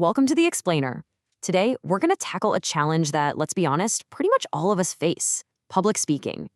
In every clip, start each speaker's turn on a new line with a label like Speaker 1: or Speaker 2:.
Speaker 1: welcome to The Explainer. Today, we're going to tackle a challenge that, let's be honest, pretty much all of us face: public speaking.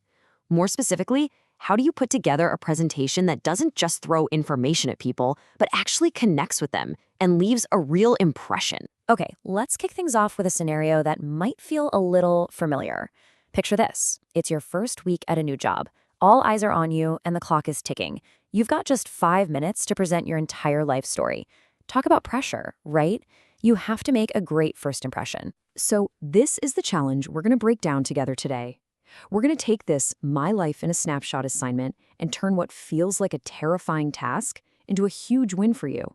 Speaker 1: More specifically, how do you put together a presentation that doesn't just throw information at people, but actually connects with them and leaves a real impression?
Speaker 2: Okay, let's kick things off with a scenario that might feel a little familiar. Picture this. It's your first week at a new job. All eyes are on you and the clock is ticking. You've got just 5 minutes to present your entire life story. Talk about pressure, right? You have to make a great first impression.
Speaker 3: So this is the challenge we're going to break down together today. We're going to take this My Life in a Snapshot assignment and turn what feels like a terrifying task into a huge win for you.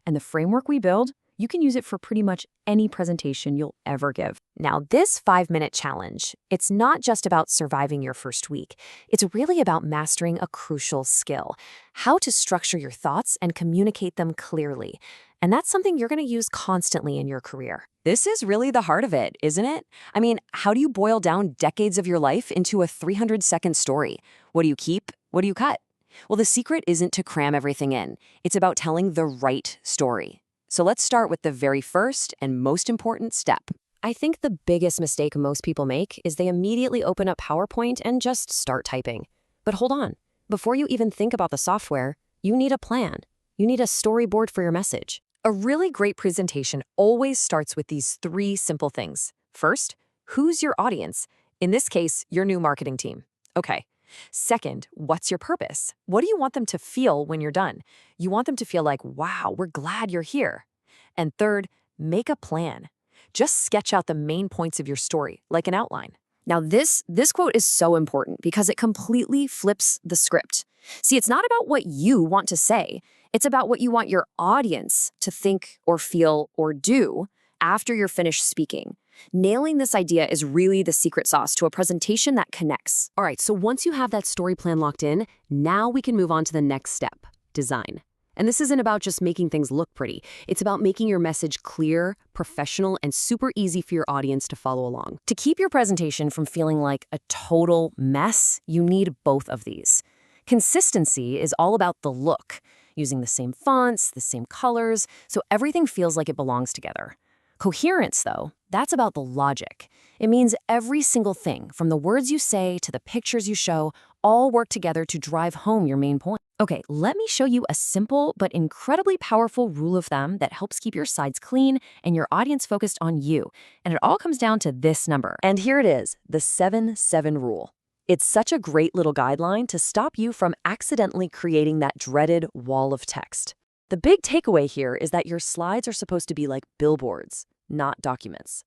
Speaker 3: And the framework we build, you can use it for pretty much any presentation you'll ever give.
Speaker 2: Now, this 5-minute challenge, it's not just about surviving your first week. It's really about mastering a crucial skill: how to structure your thoughts and communicate them clearly. And that's something you're going to use constantly in your career.
Speaker 1: This is really the heart of it, isn't it? I mean, how do you boil down decades of your life into a 300-second story? What do you keep? What do you cut? Well, the secret isn't to cram everything in. It's about telling the right story. So let's start with the very first and most important step.
Speaker 2: I think the biggest mistake most people make is they immediately open up PowerPoint and just start typing. But hold on. Before you even think about the software, you need a plan. You need a storyboard for your message. A really great presentation always starts with these 3 simple things. First, who's your audience? In this case, your new marketing team. Okay. Second, what's your purpose? What do you want them to feel when you're done? You want them to feel like, wow, we're glad you're here. And third, make a plan. Just sketch out the main points of your story, like an outline. Now, this quote is so important because it completely flips the script. See, it's not about what you want to say. It's about what you want your audience to think or feel or do after you're finished speaking. Nailing this idea is really the secret sauce to a presentation that connects.
Speaker 3: All right, so once you have that story plan locked in, now we can move on to the next step: design. And this isn't about just making things look pretty. It's about making your message clear, professional, and super easy for your audience to follow along.
Speaker 2: To keep your presentation from feeling like a total mess, you need both of these. Consistency is all about the look, using the same fonts, the same colors, so everything feels like it belongs together. Coherence, though, that's about the logic. It means every single thing, from the words you say to the pictures you show, all work together to drive home your main point. Okay, let me show you a simple but incredibly powerful rule of thumb that helps keep your sides clean and your audience focused on you. And it all comes down to this number.
Speaker 1: And here it is, the 7-7 rule. It's such a great little guideline to stop you from accidentally creating that dreaded wall of text. The big takeaway here is that your slides are supposed to be like billboards, not documents.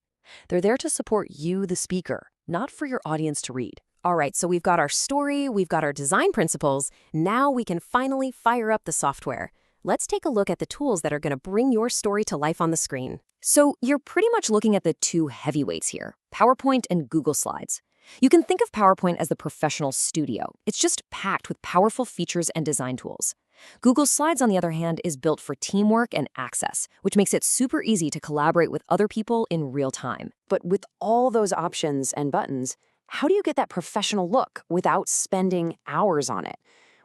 Speaker 1: They're there to support you, the speaker, not for your audience to read.
Speaker 2: All right, so we've got our story, we've got our design principles. Now we can finally fire up the software. Let's take a look at the tools that are going to bring your story to life on the screen. So you're pretty much looking at the 2 heavyweights here: PowerPoint and Google Slides. You can think of PowerPoint as the professional studio. It's just packed with powerful features and design tools. Google Slides, on the other hand, is built for teamwork and access, which makes it super easy to collaborate with other people in real time.
Speaker 1: But with all those options and buttons, how do you get that professional look without spending hours on it?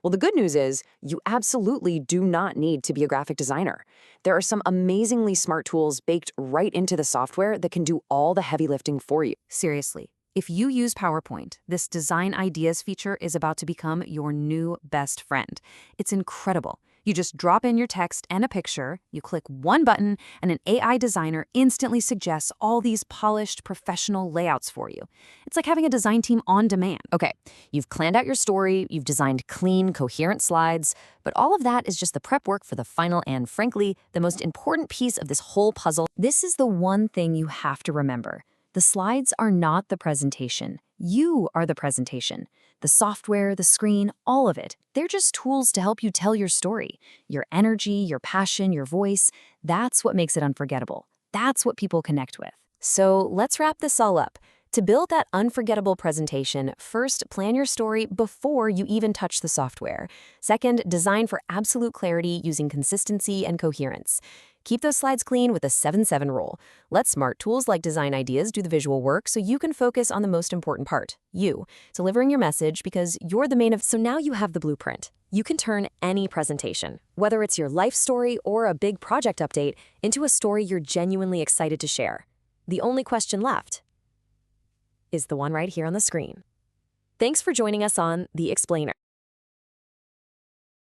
Speaker 1: Well, the good news is you absolutely do not need to be a graphic designer. There are some amazingly smart tools baked right into the software that can do all the heavy lifting for you.
Speaker 3: Seriously, if you use PowerPoint, this Design Ideas feature is about to become your new best friend. It's incredible. You just drop in your text and a picture, you click one button, and an AI designer instantly suggests all these polished, professional layouts for you. It's like having a design team on demand.
Speaker 2: Okay, you've planned out your story, you've designed clean, coherent slides, but all of that is just the prep work for the final and, frankly, the most important piece of this whole puzzle. This is the one thing you have to remember. The slides are not the presentation. You are the presentation. The software, the screen, all of it. They're just tools to help you tell your story. Your energy, your passion, your voice, that's what makes it unforgettable. That's what people connect with. So let's wrap this all up. To build that unforgettable presentation, first, plan your story before you even touch the software. Second, design for absolute clarity using consistency and coherence. Keep those slides clean with the 7-7 rule. Let smart tools like Design Ideas do the visual work so you can focus on the most important part, you, delivering your message because you're the main of.
Speaker 1: So now you have the blueprint. You can turn any presentation, whether it's your life story or a big project update, into a story you're genuinely excited to share. The only question left is the one right here on the screen. Thanks for joining us on The Explainer.